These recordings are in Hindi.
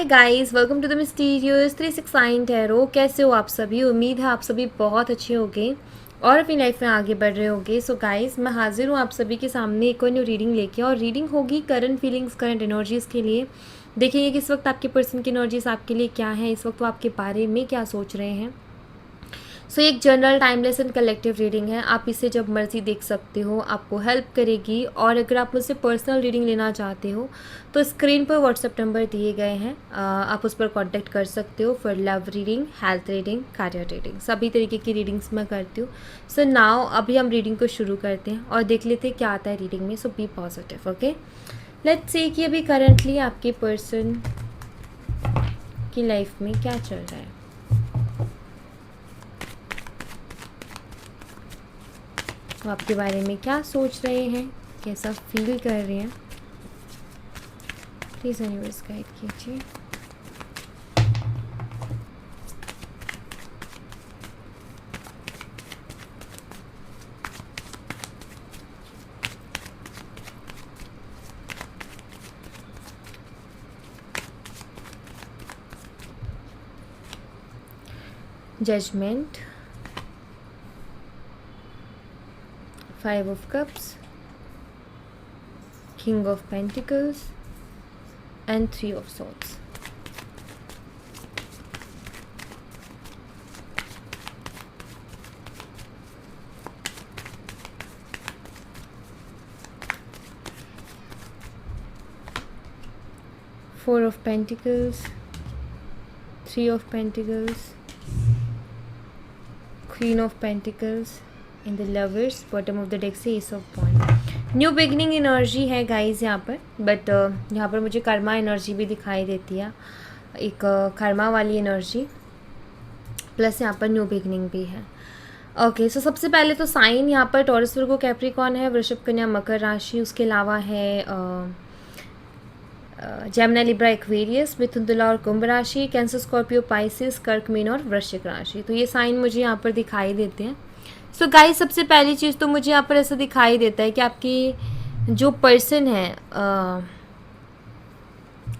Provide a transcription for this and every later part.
Guys, welcome to the mysterious 369 tarot. कैसे हो आप सभी? उम्मीद है आप सभी बहुत अच्छे होंगे और अपनी लाइफ में आगे बढ़ रहे होंगे। सो गाइस, मैं हाजिर हूँ आप सभी के सामने एक और न्यू रीडिंग लेके, और रीडिंग होगी करंट फीलिंग्स, करंट एनर्जीज़ के लिए। देखिए कि इस वक्त आपके पर्सन की एनर्जीज आपके लिए क्या है, इस वक्त वो आपके बारे में क्या सोच रहे हैं। सो एक general timeless and collective reading है। आप इसे जब मर्जी देख सकते हो, आपको हेल्प करेगी। और अगर आप मुझसे पर्सनल रीडिंग लेना चाहते हो तो स्क्रीन पर व्हाट्सएप नंबर दिए गए हैं, आप उस पर कांटेक्ट कर सकते हो for love reading, health reading, career reading, सभी तरीके की रीडिंग्स मैं करती हूँ। सो नाउ अभी हम रीडिंग को शुरू करते हैं और देख लेते हैं क्या आता है रीडिंग में। So be positive, okay. Let's say कि अभी करंटली आपके पर्सन की लाइफ में क्या चल रहा है। वो आपके बारे में क्या सोच रहे हैं, कैसा फील कर रहे हैं, प्लीज़ यूनिवर्स गाइड कीजिए। Judgment, 5 of Cups, King of Pentacles and 3 of Swords. Four of Pentacles, 3 of Pentacles, Queen of Pentacles in the lovers. Bottom of the deck से ace of wand. New beginning energy है गाइज यहाँ पर, बट यहाँ पर मुझे कर्मा एनर्जी भी दिखाई देती है, एक कर्मा वाली एनर्जी, प्लस यहाँ पर न्यू बिगनिंग भी है। ओके, सो सबसे पहले तो साइन यहाँ पर टॉरस, वर्गो, कैप्रिकॉर्न है, वृषभ, कन्या, मकर राशि। उसके अलावा है जेमिनी, लिब्रा, एक्वेरियस, मिथुन, तुला और कुंभ राशि, कैंसर, स्कॉर्पियो, पाइसिस, कर्क, मीन और वृश्चिक राशि। तो ये साइन मुझे यहाँ पर दिखाई देते हैं। सो गाइस, सबसे पहली चीज़ तो मुझे यहाँ पर ऐसा दिखाई देता है कि आपकी जो पर्सन है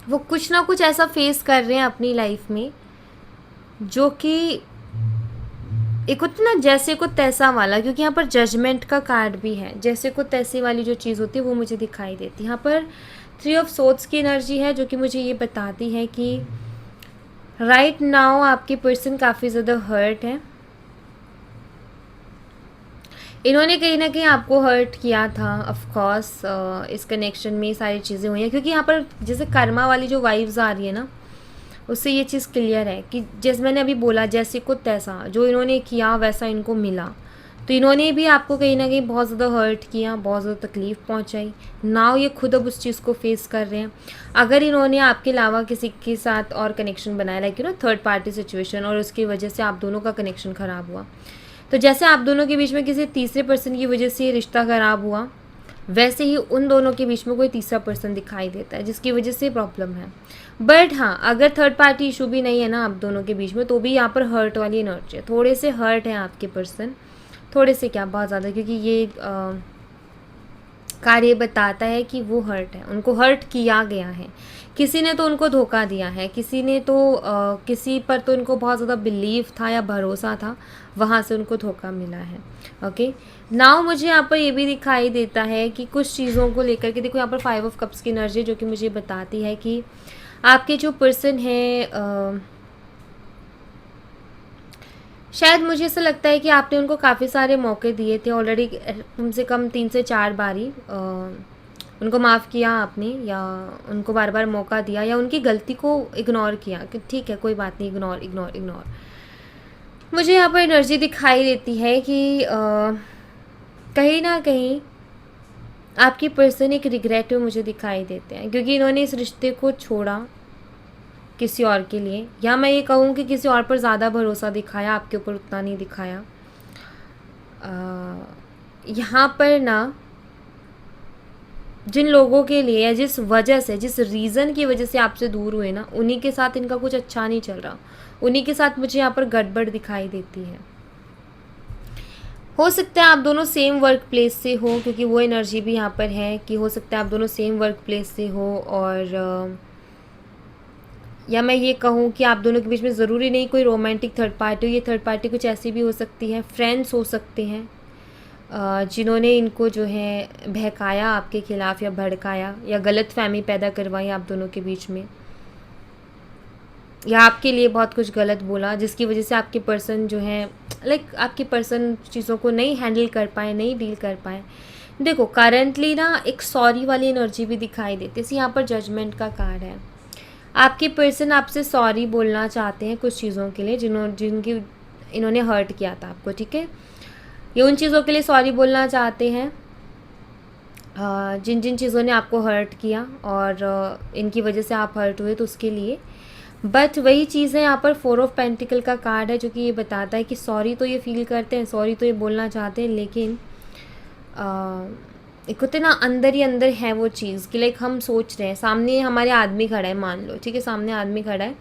वो कुछ ना कुछ ऐसा फेस कर रहे हैं अपनी लाइफ में, जो कि एक होता ना जैसे को तैसा वाला, क्योंकि यहाँ पर जजमेंट का कार्ड भी है। जैसे को तैसे वाली जो चीज़ होती है वो मुझे दिखाई देती है। यहाँ पर 3 ऑफ सोर्ड्स की एनर्जी है, जो कि मुझे ये बताती है कि राइट नाउ आपके पर्सन काफ़ी ज़्यादा हर्ट है। इन्होंने कहीं ना कहीं आपको हर्ट किया था। ऑफ कोर्स इस कनेक्शन में सारी चीज़ें हुई हैं, क्योंकि यहाँ पर जैसे कर्मा वाली जो वाइब्स आ रही है ना, उससे ये चीज़ क्लियर है कि जैसे मैंने अभी बोला, जैसे को तैसा, जो इन्होंने किया वैसा इनको मिला। तो इन्होंने भी आपको कहीं ना कहीं बहुत ज़्यादा हर्ट किया, बहुत ज़्यादा तकलीफ़ पहुंचाई। नाउ ये खुद अब उस चीज़ को फेस कर रहे हैं। अगर इन्होंने आपके अलावा किसी के साथ और कनेक्शन बनाया, लाइक थर्ड पार्टी सिचुएशन, और उसकी वजह से आप दोनों का कनेक्शन ख़राब हुआ, तो जैसे आप दोनों के बीच में किसी तीसरे पर्सन की वजह से ये रिश्ता ख़राब हुआ, वैसे ही उन दोनों के बीच में कोई तीसरा पर्सन दिखाई देता है जिसकी वजह से प्रॉब्लम है। बट हाँ, अगर थर्ड पार्टी इशू भी नहीं है ना आप दोनों के बीच में, तो भी यहाँ पर हर्ट वाली एनर्जी है। थोड़े से हर्ट हैं आपके पर्सन, थोड़े से क्या, बहुत ज़्यादा, क्योंकि ये कार्य बताता है कि वो हर्ट है, उनको हर्ट किया गया है। किसी ने तो उनको धोखा दिया है, किसी ने तो किसी पर तो उनको बहुत ज़्यादा बिलीव था या भरोसा था, वहाँ से उनको धोखा मिला है। ओके, नाउ मुझे यहाँ पर ये भी दिखाई देता है कि कुछ चीज़ों को लेकर के, देखो यहाँ पर 5 ऑफ कप्स की एनर्जी, जो कि मुझे बताती है कि आपके जो पर्सन है, शायद मुझे ऐसा लगता है कि आपने उनको काफ़ी सारे मौके दिए थे ऑलरेडी, कम से कम 3 से 4 बारी उनको माफ़ किया आपने, या उनको बार बार मौका दिया, या उनकी गलती को इग्नोर किया कि ठीक है कोई बात नहीं, इग्नोर इग्नोर इग्नोर। मुझे यहाँ पर एनर्जी दिखाई देती है कि कहीं ना कहीं आपकी पर्सन एक रिग्रेट में मुझे दिखाई देते हैं, क्योंकि इन्होंने इस रिश्ते को छोड़ा किसी और के लिए, या मैं ये कहूँ कि किसी और पर ज़्यादा भरोसा दिखाया, आपके ऊपर उतना नहीं दिखाया। यहाँ पर ना जिन लोगों के लिए, या जिस वजह से, जिस रीज़न की वजह से आपसे दूर हुए ना, उन्हीं के साथ इनका कुछ अच्छा नहीं चल रहा, उन्हीं के साथ मुझे यहाँ पर गड़बड़ दिखाई देती है। हो सकता है आप दोनों सेम वर्क प्लेस से हो, क्योंकि वो एनर्जी भी यहाँ पर है कि हो सकता है आप दोनों सेम वर्क प्लेस से हो, और या मैं ये कहूँ कि आप दोनों के बीच में ज़रूरी नहीं कोई रोमांटिक थर्ड पार्टी हो, ये थर्ड पार्टी कुछ ऐसी भी हो सकती है, फ्रेंड्स हो सकते हैं जिन्होंने इनको जो है बहकाया आपके खिलाफ़ या भड़काया या गलतफ़हमी पैदा करवाई आप दोनों के बीच में, या आपके लिए बहुत कुछ गलत बोला जिसकी वजह से आपके पर्सन जो है आपके पर्सन चीज़ों को नहीं हैंडल कर पाए, नहीं डील कर पाए। देखो करंटली ना एक सॉरी वाली एनर्जी भी दिखाई देती है, यहाँ पर जजमेंट का कार्ड है। आपके पर्सन आपसे सॉरी बोलना चाहते हैं कुछ चीज़ों के लिए जिनकी इन्होंने हर्ट किया था आपको, ठीक है। ये उन चीज़ों के लिए सॉरी बोलना चाहते हैं जिन जिन चीज़ों ने आपको हर्ट किया और इनकी वजह से आप हर्ट हुए, तो उसके लिए। बट वही चीज़ है, यहाँ पर 4 ऑफ पेंटिकल का कार्ड है जो कि ये बताता है कि सॉरी तो ये फील करते हैं, सॉरी तो ये बोलना चाहते हैं, लेकिन एक होते ना अंदर ही अंदर है वो चीज़ कि हम सोच रहे हैं, सामने हमारे आदमी खड़ा है, मान लो, ठीक है, सामने आदमी खड़ा है,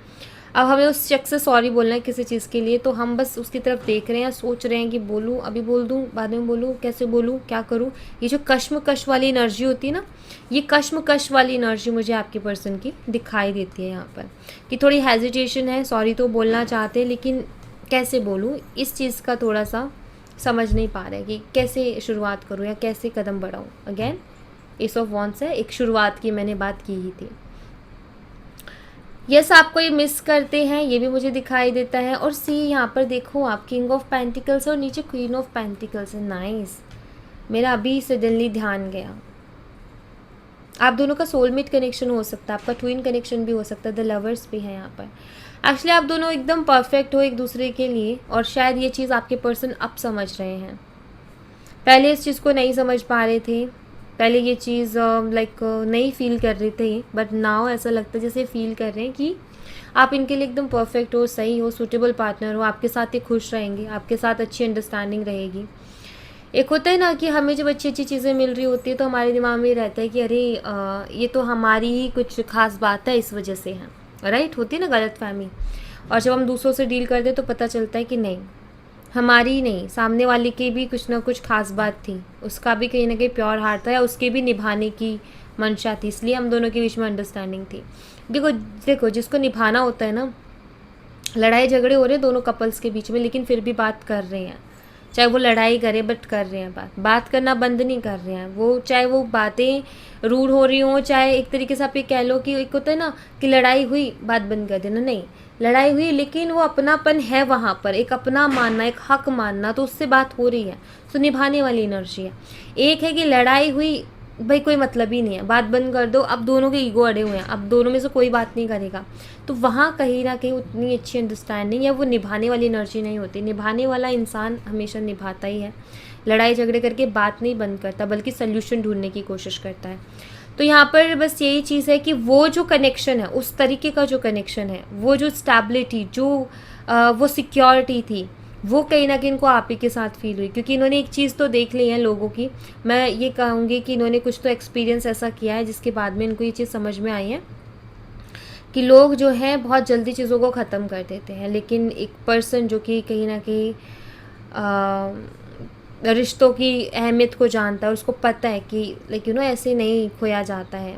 अब हमें उस शख्स से सॉरी बोलना है किसी चीज़ के लिए, तो हम बस उसकी तरफ देख रहे हैं, सोच रहे हैं कि बोलूँ, अभी बोल दूँ, बाद में बोलूँ, कैसे बोलूँ, क्या करूँ। ये जो कश्मकश वाली एनर्जी होती है ना, ये कश्मकश वाली एनर्जी मुझे आपके पर्सन की दिखाई देती है यहाँ पर, कि थोड़ी हेजिटेशन है, सॉरी तो बोलना चाहते हैं लेकिन कैसे बोलूँ, इस चीज़ का थोड़ा सा समझ नहीं पा रहे कि कैसे शुरुआत करूँ या कैसे कदम बढ़ाऊँ। अगेन एस ऑफ वॉन्ड्स है, एक शुरुआत की मैंने बात की ही थी। यस आपको ये मिस करते हैं, ये भी मुझे दिखाई देता है। और सी यहाँ पर देखो आप किंग ऑफ पेंटिकल्स और नीचे क्वीन ऑफ पेंटिकल्स है। नाइस, मेरा अभी सडनली ध्यान गया। आप दोनों का सोलमेट कनेक्शन हो सकता है, आपका ट्विन कनेक्शन भी हो सकता है, द लवर्स भी है यहाँ पर। एक्चुअली आप दोनों एकदम परफेक्ट हो एक दूसरे के लिए, और शायद ये चीज़ आपके पर्सन अब समझ रहे हैं। पहले इस चीज़ को नहीं समझ पा रहे थे, पहले ये चीज़ नहीं फील कर रहे थे, बट नाउ ऐसा लगता है जैसे फील कर रहे हैं कि आप इनके लिए एकदम परफेक्ट हो, सही हो, सूटेबल पार्टनर हो, आपके साथ ये खुश रहेंगे, आपके साथ अच्छी अंडरस्टैंडिंग रहेगी। एक होता है ना कि हमें जब अच्छी अच्छी चीज़ें मिल रही होती है तो हमारे दिमाग में रहता है कि अरे ये तो हमारी ही कुछ खास बात है, इस वजह से है, राइट, होती है ना गलतफहमी। और जब हम दूसरों से डील करते हैं तो पता चलता है कि नहीं, हमारी ही नहीं, सामने वाले की भी कुछ ना कुछ खास बात थी, उसका भी कहीं ना कहीं प्योर हार्ट था, या उसके भी निभाने की मंशा थी, इसलिए हम दोनों के बीच में अंडरस्टैंडिंग थी। देखो जिसको निभाना होता है ना, लड़ाई झगड़े हो रहे हैं दोनों कपल्स के बीच में, लेकिन फिर भी बात कर रहे हैं, चाहे वो लड़ाई करे बट कर रहे हैं, बात करना बंद नहीं कर रहे हैं वो, चाहे वो बातें रूड हो रही हों, चाहे एक तरीके से आप ये कह लो कि एक होता है ना कि लड़ाई हुई बात बंद कर देना, नहीं, लड़ाई हुई लेकिन वो अपनापन है वहाँ पर, एक अपना मानना, एक हक मानना, तो उससे बात हो रही है, तो निभाने वाली एनर्जी है। एक है कि लड़ाई हुई, भाई कोई मतलब ही नहीं है, बात बंद कर दो, अब दोनों के ईगो अड़े हुए हैं, अब दोनों में से कोई बात नहीं करेगा, तो वहाँ कहीं ना कहीं उतनी अच्छी अंडरस्टैंडिंग या वो निभाने वाली एनर्जी नहीं होती। निभाने वाला इंसान हमेशा निभाता ही है, लड़ाई झगड़े करके बात नहीं बंद करता, बल्कि सल्यूशन ढूंढने की कोशिश करता है। तो यहाँ पर बस यही चीज़ है कि वो जो कनेक्शन है, उस तरीके का जो कनेक्शन है, वो जो स्टेबिलिटी, जो वो सिक्योरिटी थी, वो कहीं ना कहीं इनको आप ही के साथ फील हुई, क्योंकि इन्होंने एक चीज़ तो देख ली है लोगों की, मैं ये कहूँगी कि इन्होंने कुछ तो एक्सपीरियंस ऐसा किया है जिसके बाद में इनको ये चीज़ समझ में आई है कि लोग जो हैं बहुत जल्दी चीज़ों को ख़त्म कर देते हैं, लेकिन एक पर्सन जो कि कहीं ना कहीं रिश्तों की अहमियत को जानता है, उसको पता है कि ऐसे नहीं खोया जाता है।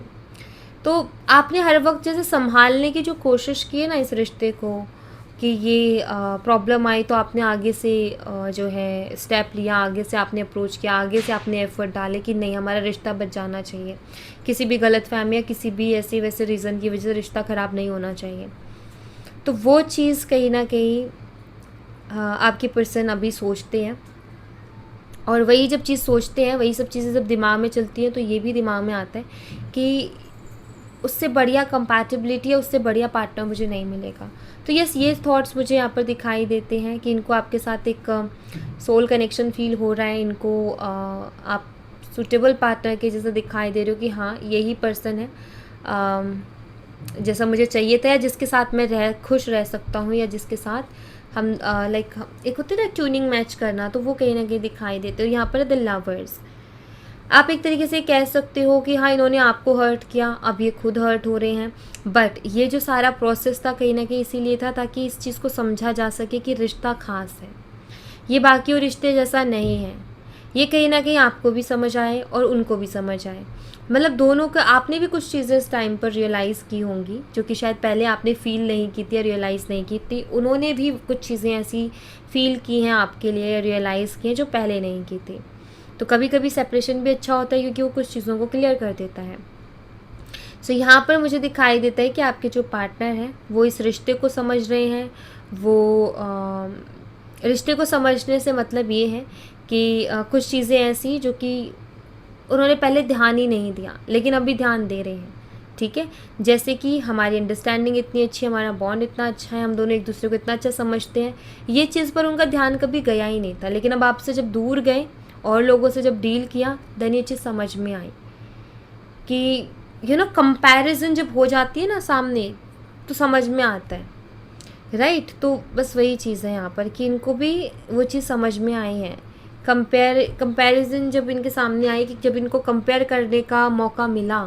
तो आपने हर वक्त जैसे संभालने की जो कोशिश की है ना इस रिश्ते को, कि ये प्रॉब्लम आई तो आपने आगे से जो है स्टेप लिया, आगे से आपने अप्रोच किया, आगे से आपने एफर्ट डाले कि नहीं, हमारा रिश्ता बच जाना चाहिए, किसी भी गलतफहमी या किसी भी ऐसे वैसे रीज़न की वजह से रिश्ता ख़राब नहीं होना चाहिए। तो वो चीज़ कहीं ना कहीं आपके पर्सन अभी सोचते हैं, और वही जब चीज़ सोचते हैं, वही सब चीज़ें जब दिमाग में चलती हैं, तो ये भी दिमाग में आता है कि उससे बढ़िया कंपैटिबिलिटी या उससे बढ़िया पार्टनर मुझे नहीं मिलेगा। तो यस, ये थॉट्स मुझे यहाँ पर दिखाई देते हैं कि इनको आपके साथ एक सोल कनेक्शन फील हो रहा है, इनको आप सूटेबल पार्टनर के जैसा दिखाई दे रहे हो कि हाँ यही पर्सन है जैसा मुझे चाहिए था, या जिसके साथ मैं खुश रह सकता हूँ, या जिसके साथ हम एक होते हैं ना ट्यूनिंग मैच करना, तो वो कहीं ना कहीं दिखाई देते हो। यहाँ पर द लवर्स, आप एक तरीके से कह सकते हो कि हाँ इन्होंने आपको हर्ट किया, अब ये खुद हर्ट हो रहे हैं, बट ये जो सारा प्रोसेस था कहीं ना कहीं इसीलिए था ताकि इस चीज़ को समझा जा सके कि रिश्ता खास है, ये बाकी और रिश्ते जैसा नहीं है। ये कहीं ना कहीं आपको भी समझ आए और उनको भी समझ आए। मतलब दोनों का आपने भी कुछ चीज़ें इस टाइम पर रियलाइज़ की होंगी जो कि शायद पहले आपने फ़ील नहीं की थी या रियलाइज़ नहीं की थी। उन्होंने भी कुछ चीज़ें ऐसी फ़ील की हैं आपके लिए या रियलाइज़ की हैं जो पहले नहीं की थी। तो कभी कभी सेपरेशन भी अच्छा होता है क्योंकि वो कुछ चीज़ों को क्लियर कर देता है। सो यहाँ पर मुझे दिखाई देता है कि आपके जो पार्टनर हैं वो इस रिश्ते को समझ रहे हैं। वो रिश्ते को समझने से मतलब ये है कि कुछ चीज़ें ऐसी जो कि उन्होंने पहले ध्यान ही नहीं दिया लेकिन अभी ध्यान दे रहे हैं। ठीक है, जैसे कि हमारी अंडरस्टैंडिंग इतनी अच्छी है, हमारा बॉन्ड इतना अच्छा है, हम दोनों एक दूसरे को इतना अच्छा समझते हैं। ये चीज़ पर उनका ध्यान कभी गया ही नहीं था, लेकिन अब आपसे जब दूर गए और लोगों से जब डील किया देन ये चीज़ समझ में आई कि कंपैरिजन जब हो जाती है ना सामने तो समझ में आता है, राइट। तो बस वही चीज़ है यहाँ पर कि इनको भी वो चीज़ समझ में आई है। कंपैरिजन जब इनके सामने आई कि जब इनको कंपेयर करने का मौका मिला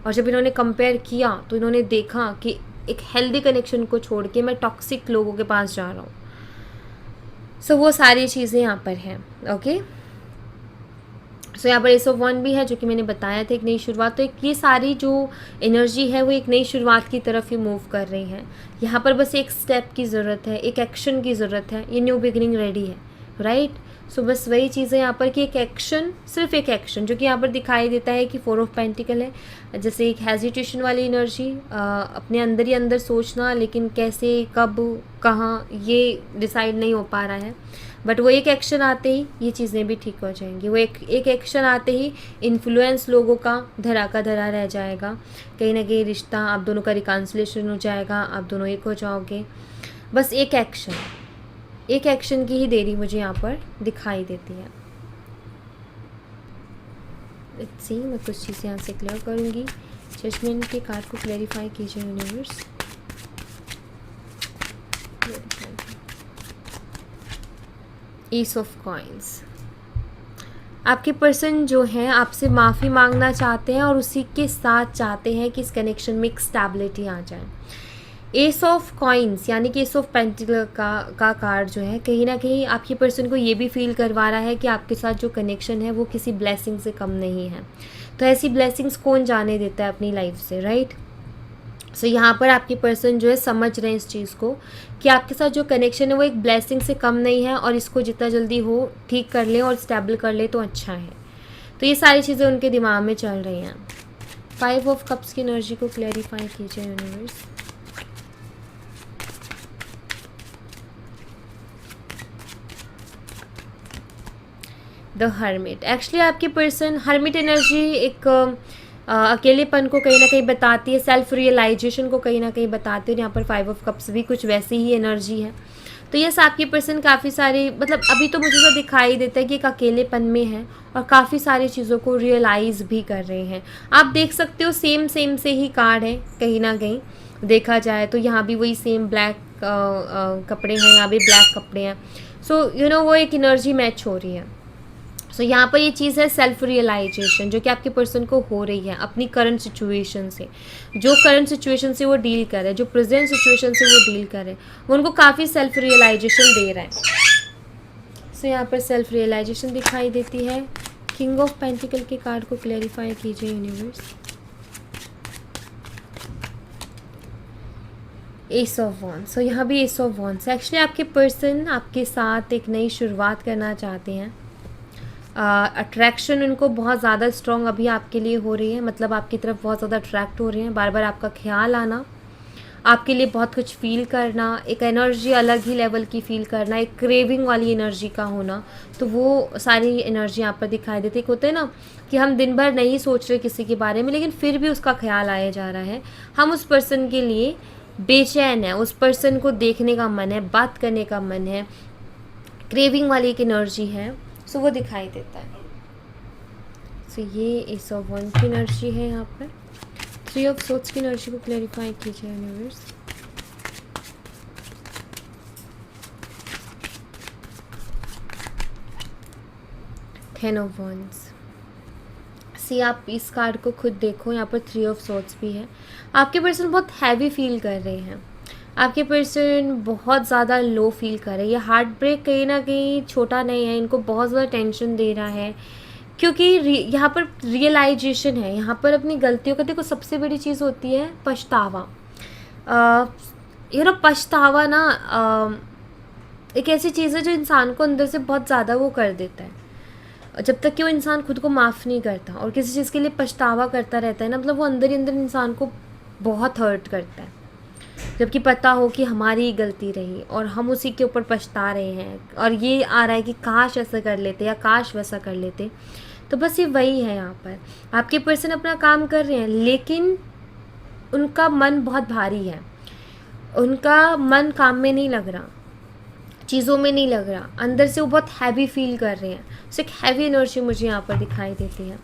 और जब इन्होंने कंपेयर किया तो इन्होंने देखा कि एक हेल्दी कनेक्शन को छोड़ के मैं टॉक्सिक लोगों के पास जा रहा हूँ। सो वो सारी चीज़ें यहाँ पर हैं। ओके, सो यहाँ पर एस ऑफ वन भी है जो कि मैंने बताया था, एक नई शुरुआत। तो एक ये सारी जो एनर्जी है वो एक नई शुरुआत की तरफ ही मूव कर रही है। यहाँ पर बस एक स्टेप की ज़रूरत है, एक एक्शन की ज़रूरत है। ये न्यू बिगिनिंग रेडी है, राइट। सो बस वही चीज़ है यहाँ पर कि एक एक्शन, सिर्फ एक एक्शन जो कि यहाँ पर दिखाई देता है कि 4 ऑफ पेंटिकल है। जैसे एक हेजिटेशन वाली एनर्जी, अपने अंदर ही अंदर सोचना लेकिन कैसे, कब, कहाँ, ये डिसाइड नहीं हो पा रहा है। बट वो एक एक्शन आते ही ये चीज़ें भी ठीक हो जाएंगी। वो एक एक्शन आते ही इन्फ्लुएंस लोगों का धरा रह जाएगा। कहीं ना कहीं रिश्ता आप दोनों का रिकॉन्सिलेशन हो जाएगा, आप दोनों एक हो जाओगे। बस एक एक्शन की ही देरी मुझे यहाँ पर दिखाई देती है। लेट्स सी, मैं कुछ चीज़ें यहाँ से क्लियर करूँगी। जजमेंट के कार्ड को क्लैरिफाई कीजिए यूनिवर्स। एस ऑफ कॉइन्स, आपके पर्सन जो हैं आपसे माफ़ी मांगना चाहते हैं और उसी के साथ चाहते हैं कि इस कनेक्शन में एक स्टेबिलिटी आ जाए। एस ऑफ कॉइन्स यानी कि एस ऑफ पेंटिकल का कार्ड जो है कहीं ना कहीं आपके पर्सन को ये भी फील करवा रहा है कि आपके साथ जो कनेक्शन है वो किसी ब्लेसिंग से कम नहीं है। तो ऐसी ब्लेसिंग्स कौन जाने देता है अपनी लाइफ से, राइट। सो यहाँ पर आपके पर्सन जो है समझ रहे हैं इस चीज़ को कि आपके साथ जो कनेक्शन है वो एक ब्लेसिंग से कम नहीं है और इसको जितना जल्दी हो ठीक कर लें और स्टेबल कर लें तो अच्छा है। तो ये सारी चीज़ें उनके दिमाग में चल रही हैं। 5 ऑफ कप्स की एनर्जी को क्लैरिफाई कीजिए यूनिवर्स। द हर्मिट, एक्चुअली आपके पर्सन हर्मिट एनर्जी एक अकेलेपन को कहीं ना कहीं बताती है, सेल्फ रियलाइजेशन को कहीं ना कहीं बताती है। यहाँ पर 5 ऑफ कप्स भी कुछ वैसी ही एनर्जी है। तो यस, आपकी पर्सन काफ़ी सारी, मतलब अभी तो मुझे तो दिखाई देता है कि एक अकेलेपन में है और काफ़ी सारी चीज़ों को रियलाइज़ भी कर रहे हैं। आप देख सकते हो सेम से ही कार्ड है कहीं ना कहीं देखा जाए तो। यहाँ भी वही सेम ब्लैक कपड़े हैं, यहाँ भी ब्लैक कपड़े हैं। सो वो एक एनर्जी मैच हो रही है। सो यहाँ पर ये चीज़ है सेल्फ रियलाइजेशन जो कि आपके पर्सन को हो रही है अपनी करंट सिचुएशन से। जो करंट सिचुएशन से वो डील कर रहे हैं, जो प्रेजेंट सिचुएशन से वो डील कर रहे हैं, वो उनको काफ़ी सेल्फ रियलाइजेशन दे रहा है। सो यहाँ पर सेल्फ रियलाइजेशन दिखाई देती है। किंग ऑफ पेंटिकल के कार्ड को क्लैरिफाई कीजिए यूनिवर्स। एस ऑफ वॉन्ड्स, सो यहाँ भी एस ऑफ वॉन्ड्स। एक्चुअली आपके पर्सन आपके साथ एक नई शुरुआत करना चाहते हैं। अट्रैक्शन उनको बहुत ज़्यादा स्ट्रॉन्ग अभी आपके लिए हो रही है, मतलब आपकी तरफ बहुत ज़्यादा अट्रैक्ट हो रहे हैं, बार बार आपका ख्याल आना, आपके लिए बहुत कुछ फील करना, एक एनर्जी अलग ही लेवल की फील करना, एक क्रेविंग वाली एनर्जी का होना। तो वो सारी एनर्जी यहाँ पर दिखाई देती है। होता है ना कि हम दिन भर नहीं सोच रहे किसी के बारे में लेकिन फिर भी उसका ख्याल आया जा रहा है, हम उस पर्सन के लिए बेचैन है, उस पर्सन को देखने का मन है, बात करने का मन है, क्रेविंग वाली एक एनर्जी है। सो वो दिखाई देता है। सो ये एस ऑफ वन की एनर्जी है। यहाँ पर 3 ऑफ सोर्ड्स की एनर्जी को क्लैरिफाई कीजिए यूनिवर्स। टेन ऑफ वंस, सी आप इस कार्ड को खुद देखो, यहाँ पर 3 ऑफ सोर्ड्स भी है। आपके पर्सन बहुत हैवी फील कर रहे हैं, आपके पर्सन बहुत ज़्यादा लो फील कर रहे हैं। ये हार्ट ब्रेक कहीं ना कहीं छोटा नहीं है, इनको बहुत ज़्यादा टेंशन दे रहा है, क्योंकि यहाँ पर रियलाइजेशन है। यहाँ पर अपनी गलतियों का देखो, सबसे बड़ी चीज़ होती है पछतावा। पछतावा ना एक ऐसी चीज़ है जो इंसान को अंदर से बहुत ज़्यादा वो कर देता है। जब तक कि वो इंसान खुद को माफ़ नहीं करता और किसी चीज़ के लिए पछतावा करता रहता है ना, मतलब वो अंदर ही अंदर इंसान को बहुत हर्ट करता है। जबकि पता हो कि हमारी ही गलती रही और हम उसी के ऊपर पछता रहे हैं, और ये आ रहा है कि काश ऐसा कर लेते या काश वैसा कर लेते। तो बस ये वही है, यहाँ पर आपके पर्सन अपना काम कर रहे हैं, लेकिन उनका मन बहुत भारी है। उनका मन काम में नहीं लग रहा, चीज़ों में नहीं लग रहा, अंदर से वो बहुत हैवी फील कर रहे हैं। सो एक हैवी एनर्जी मुझे यहाँ पर दिखाई देती है।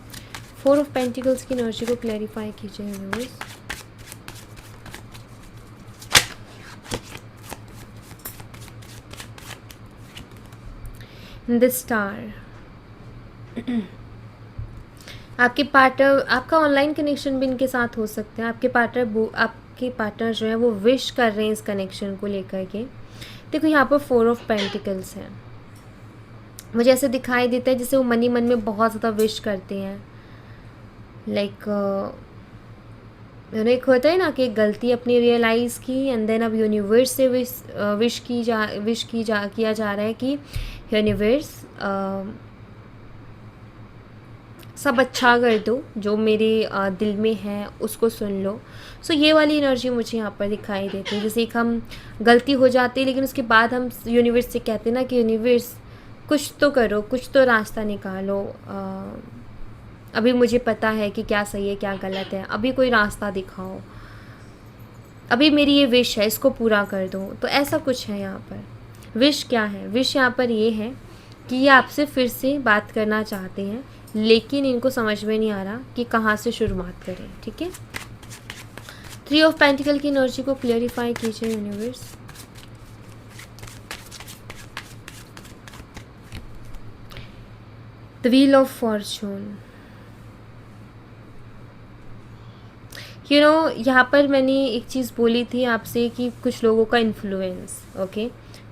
4 ऑफ पेंटिकल्स की एनर्जी को क्लैरिफाई कीजिए यूनिवर्स। The star. आपके पार्टनर, आपका ऑनलाइन कनेक्शन भी इनके साथ हो सकता है। आपके पार्टनर जो है वो विश कर रहे हैं इस कनेक्शन को लेकर के। देखो यहाँ पर 4 ऑफ पेंटिकल्स है, मुझे ऐसे दिखाई देता है जैसे वो मन ही मन में बहुत ज़्यादा विश करते हैं। लाइक एक होता है ना कि एक गलती अपनी रियलाइज़ की एंड देन अब यूनिवर्स से विश किया जा रहा है कि यूनिवर्स सब अच्छा कर दो, जो मेरे दिल में है उसको सुन लो। सो ये वाली एनर्जी मुझे यहाँ पर दिखाई देती है। जैसे एक हम गलती हो जाती है, लेकिन उसके बाद हम यूनिवर्स से कहते हैं ना कि यूनिवर्स कुछ तो करो, कुछ तो रास्ता निकालो। अभी मुझे पता है कि क्या सही है क्या गलत है, अभी कोई रास्ता दिखाओ, अभी मेरी ये विश है, इसको पूरा कर दो। तो ऐसा कुछ है यहाँ पर। विश क्या है? विश यहाँ पर ये है कि ये आपसे फिर से बात करना चाहते हैं, लेकिन इनको समझ में नहीं आ रहा कि कहाँ से शुरुआत करें। ठीक है, 3 ऑफ पेंटिकल की एनर्जी को क्लियरिफाई कीजिए universe. The wheel of Fortune. यहाँ पर मैंने एक चीज़ बोली थी आपसे कि कुछ लोगों का influence, okay,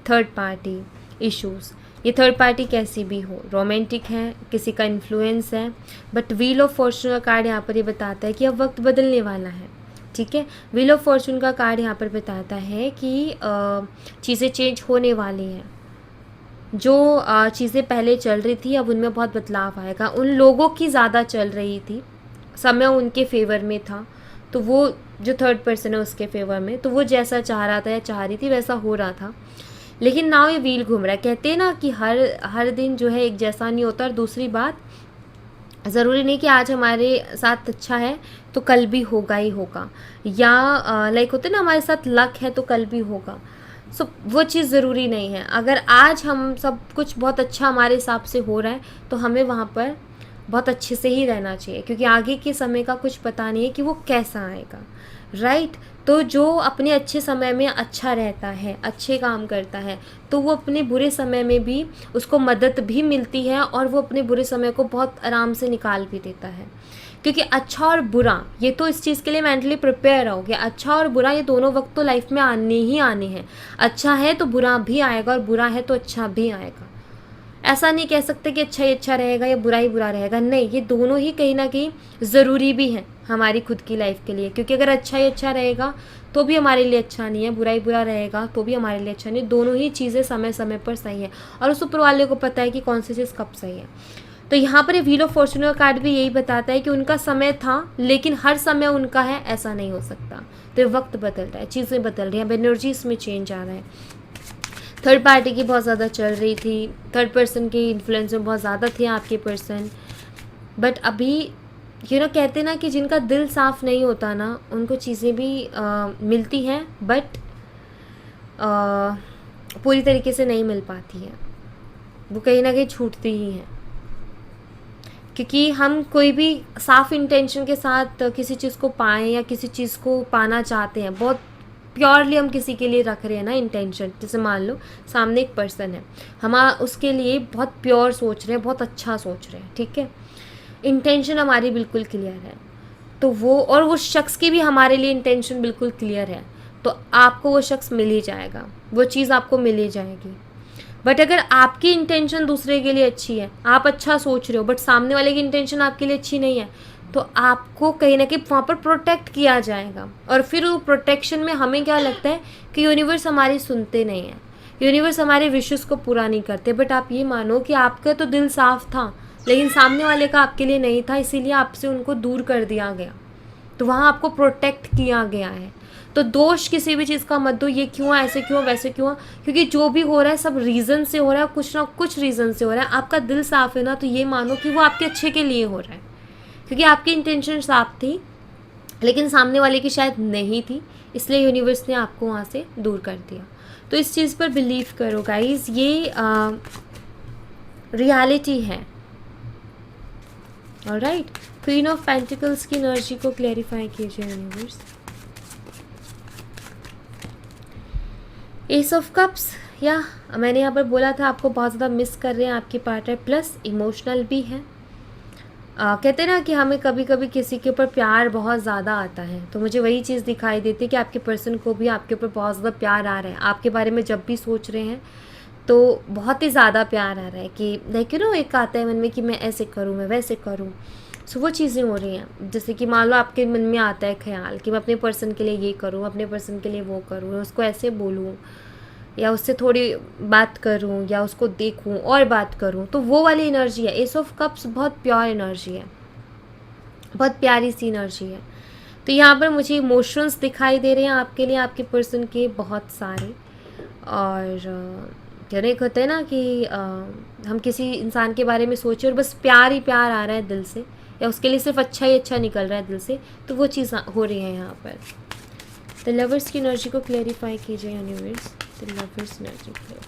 third party issues. ये थर्ड पार्टी कैसी भी हो, रोमांटिक है, किसी का इन्फ्लुएंस है, बट व्हील ऑफ फॉर्चून का कार्ड यहाँ पर ये बताता है कि अब वक्त बदलने वाला है। ठीक है, व्हील ऑफ फॉर्चून का कार्ड यहाँ पर बताता है कि चीज़ें चेंज होने वाली हैं। जो चीज़ें पहले चल रही थी अब उनमें बहुत बदलाव आएगा। उन लोगों की ज़्यादा चल रही थी, समय उनके फेवर में था, तो वो जो थर्ड पर्सन है उसके फेवर में, तो वो जैसा चाह रहा था या चाह रही थी वैसा हो रहा था। लेकिन नाउ ये व्हील घूम रहा है। कहते हैं ना कि हर दिन जो है एक जैसा नहीं होता। और दूसरी बात, ज़रूरी नहीं कि आज हमारे साथ अच्छा है तो कल भी होगा ही होगा, या लाइक होते ना हमारे साथ लक है तो कल भी होगा। सो वो चीज़ ज़रूरी नहीं है। अगर आज हम सब कुछ बहुत अच्छा हमारे हिसाब से हो रहा है तो हमें वहाँ पर बहुत अच्छे से ही रहना चाहिए, क्योंकि आगे के समय का कुछ पता नहीं है कि वो कैसा आएगा, राइट। तो जो अपने अच्छे समय में अच्छा रहता है, अच्छे काम करता है, तो वो अपने बुरे समय में भी उसको मदद भी मिलती है और वो अपने बुरे समय को बहुत आराम से निकाल भी देता है। क्योंकि अच्छा और बुरा, ये तो इस चीज़ के लिए मेंटली प्रिपेयर रहो कि अच्छा और बुरा ये दोनों वक्त तो लाइफ में आने ही आने हैं। अच्छा है तो बुरा भी आएगा और बुरा है तो अच्छा भी आएगा। ऐसा नहीं कह सकते कि अच्छा ही अच्छा रहेगा या बुरा ही बुरा रहेगा, नहीं, ये दोनों ही कहीं ना कहीं ज़रूरी भी हैं हमारी खुद की लाइफ के लिए। क्योंकि अगर अच्छा ही अच्छा रहेगा तो भी हमारे लिए अच्छा नहीं है, बुरा ही बुरा रहेगा तो भी हमारे लिए अच्छा नहीं। दोनों ही चीज़ें समय समय पर सही है और उस ऊपर वाले को पता है कि कौन सी चीज़ कब सही है। तो यहाँ पर ये व्हील ऑफ फॉर्चून का कार्ड भी यही बताता है कि उनका समय था, लेकिन हर समय उनका है ऐसा नहीं हो सकता। तो ये वक्त बदल रहा है, चीज़ें बदल रही हैं, अब एनर्जी इसमें चेंज आ रहा है। थर्ड पार्टी की बहुत ज़्यादा चल रही थी, थर्ड पर्सन के इन्फ्लुएंस में बहुत ज़्यादा थे आपके पर्सन, बट अभी कहते हैं ना कि जिनका दिल साफ़ नहीं होता ना, उनको चीज़ें भी मिलती हैं, बट पूरी तरीके से नहीं मिल पाती है, वो कहीं ना कहीं छूटती ही हैं। क्योंकि हम कोई भी साफ़ इंटेंशन के साथ किसी चीज़ को पाएँ या किसी चीज़ को पाना चाहते हैं, बहुत प्योरली हम किसी के लिए रख रहे हैं ना इंटेंशन। जैसे मान लो सामने एक पर्सन है, हम उसके लिए बहुत प्योर सोच रहे हैं, बहुत अच्छा सोच रहे हैं, ठीक है, इंटेंशन हमारी बिल्कुल क्लियर है, तो वो और वो शख्स की भी हमारे लिए इंटेंशन बिल्कुल क्लियर है, तो आपको वो शख्स मिल ही जाएगा, वो चीज़ आपको मिल ही जाएगी। बट अगर आपकी इंटेंशन दूसरे के लिए अच्छी है, आप अच्छा सोच रहे हो, बट सामने वाले की इंटेंशन आपके लिए अच्छी नहीं है, तो आपको कहीं ना कहीं वहाँ पर प्रोटेक्ट किया जाएगा। और फिर वो प्रोटेक्शन में हमें क्या लगता है कि यूनिवर्स हमारी सुनते नहीं है, यूनिवर्स हमारे विशेस को पूरा नहीं करते। बट आप ये मानो कि आपका तो दिल साफ था, लेकिन सामने वाले का आपके लिए नहीं था, इसीलिए आपसे उनको दूर कर दिया गया, तो वहाँ आपको प्रोटेक्ट किया गया है। तो दोष किसी भी चीज़ का मत दो, ये क्यों ऐसे क्यों वैसे क्यों, क्योंकि जो भी हो रहा है सब रीज़न से हो रहा है, कुछ ना कुछ रीज़न से हो रहा है। आपका दिल साफ़ है ना, तो ये मानो कि वो आपके अच्छे के लिए हो रहा है, क्योंकि आपकी इंटेंशन साफ थी लेकिन सामने वाले की शायद नहीं थी, इसलिए यूनिवर्स ने आपको वहाँ से दूर कर दिया। तो इस चीज़ पर बिलीव करो गाइज, ये रियलिटी है। ऑलराइट, क्वीन ऑफ पेंटिकल्स की एनर्जी को क्लैरिफाई कीजिए यूनिवर्स। एस ऑफ कप्स, या मैंने यहाँ पर बोला था आपको बहुत ज़्यादा मिस कर रहे हैं आपके पार्टनर, प्लस इमोशनल भी है। कहते हैं ना कि हमें कभी कभी किसी के ऊपर प्यार बहुत ज़्यादा आता है, तो मुझे वही चीज़ दिखाई देती है कि आपके पर्सन को भी आपके ऊपर बहुत ज़्यादा प्यार आ रहा है। आपके बारे में जब भी सोच रहे हैं तो बहुत ही ज़्यादा प्यार आ रहा है कि लाइक यू नो, एक आता है मन में कि मैं ऐसे करूँ, मैं वैसे करूँ। सो वो चीज़ें हो रही हैं, जैसे कि मान लो आपके मन में आता है ख्याल कि मैं अपने पर्सन के लिए ये करूँ, अपने पर्सन के लिए वो करूँ, उसको ऐसे बोलूँ, या उससे थोड़ी बात करूं, या उसको देखूं और बात करूं, तो वो वाली एनर्जी है। एस ऑफ कप्स बहुत प्योर एनर्जी है, बहुत प्यारी सी एनर्जी है। तो यहाँ पर मुझे इमोशंस दिखाई दे रहे हैं आपके लिए, आपके पर्सन के बहुत सारे। और कहने एक होता है ना कि हम किसी इंसान के बारे में सोचें और बस प्यार ही प्यार आ रहा है दिल से, या उसके लिए सिर्फ अच्छा ही अच्छा निकल रहा है दिल से, तो वो चीज़ हो रही है यहाँ पर। तो लवर्स की एनर्जी को क्लैरिफाई कीजिए universe. The Lover's energy here.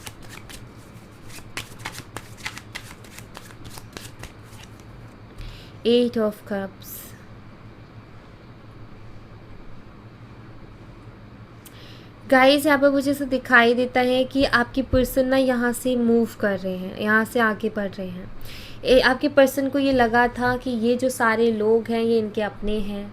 Eight of Cups. Guys, यहाँ पर मुझे ऐसा दिखाई देता है कि आपकी पर्सन ना यहाँ से मूव कर रहे हैं, यहाँ से आगे बढ़ रहे हैं। आपके पर्सन को ये लगा था कि ये जो सारे लोग हैं ये इनके अपने हैं,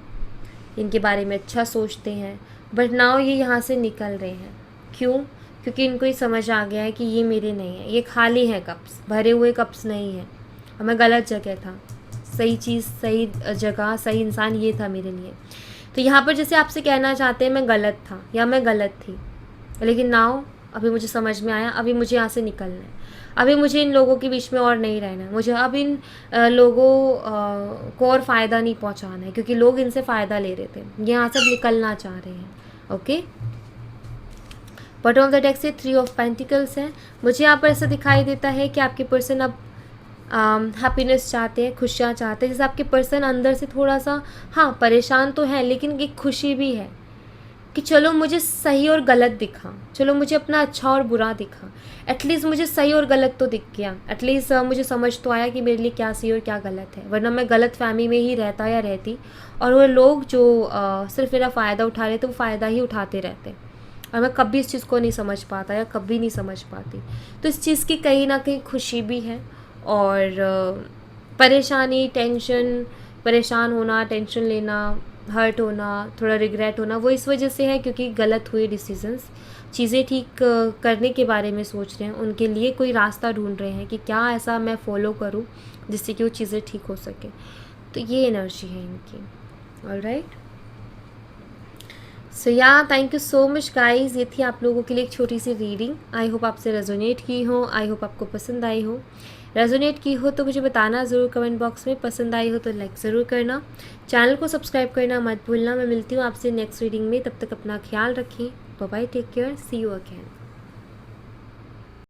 इनके बारे में अच्छा सोचते हैं, बट नाउ ये यहाँ से निकल रहे हैं। क्यों? क्योंकि इनको ये समझ आ गया है कि ये मेरे नहीं है, ये खाली है कप्स, भरे हुए कप्स नहीं है, और मैं गलत जगह था, सही चीज़ सही जगह सही इंसान ये था मेरे लिए। तो यहाँ पर जैसे आपसे कहना चाहते हैं मैं गलत था या मैं गलत थी, लेकिन नाउ अभी मुझे समझ में आया, अभी मुझे यहाँ से निकलना है, अभी मुझे इन लोगों के बीच में और नहीं रहना है, मुझे अब इन लोगों को और फ़ायदा नहीं पहुँचाना है, क्योंकि लोग इनसे फ़ायदा ले रहे थे, यहाँ से अब निकलना चाह रहे हैं। Okay, bottom of the deck से 3 ऑफ पेंटिकल्स है। मुझे यहाँ पर ऐसा दिखाई देता है कि आपके पर्सन अब हैप्पीनेस चाहते हैं, खुशियाँ चाहते हैं। जैसे आपके पर्सन अंदर से थोड़ा सा परेशान तो है, लेकिन एक खुशी भी है कि चलो मुझे सही और गलत दिखा, चलो मुझे अपना अच्छा और बुरा दिखा, एटलीस्ट मुझे सही और गलत तो दिख गया, एटलीस्ट मुझे समझ तो आया कि मेरे लिए क्या सही और क्या गलत है। वरना मैं गलत फहमी में ही रहता या रहती, और वो लोग जो सिर्फ मेरा फ़ायदा उठा रहे थे वो फ़ायदा ही उठाते रहते, और मैं कभी इस चीज़ को नहीं समझ पाता या कभी नहीं समझ पाती। तो इस चीज़ की कहीं ना कहीं खुशी भी है, और परेशानी, टेंशन, परेशान होना, टेंशन लेना, हर्ट होना, थोड़ा रिग्रेट होना, वो इस वजह से है क्योंकि गलत हुए डिसीजंस, चीज़ें ठीक करने के बारे में सोच रहे हैं, उनके लिए कोई रास्ता ढूंढ रहे हैं कि क्या ऐसा मैं फॉलो करूं जिससे कि वो चीज़ें ठीक हो सके। तो ये एनर्जी है इनकी। ऑलराइट, सो या thank you so much guys, ये थी आप लोगों के लिए एक छोटी सी रीडिंग। आई होप आपसे रेजोनेट की हो, आई होप आपको पसंद आई हो। रेजोनेट की हो तो मुझे बताना ज़रूर कमेंट बॉक्स में, पसंद आई हो तो लाइक ज़रूर करना, चैनल को सब्सक्राइब करना मत भूलना। मैं मिलती हूँ आपसे नेक्स्ट रीडिंग में, तब तक अपना ख्याल रखें। Bye bye, take care, see you again.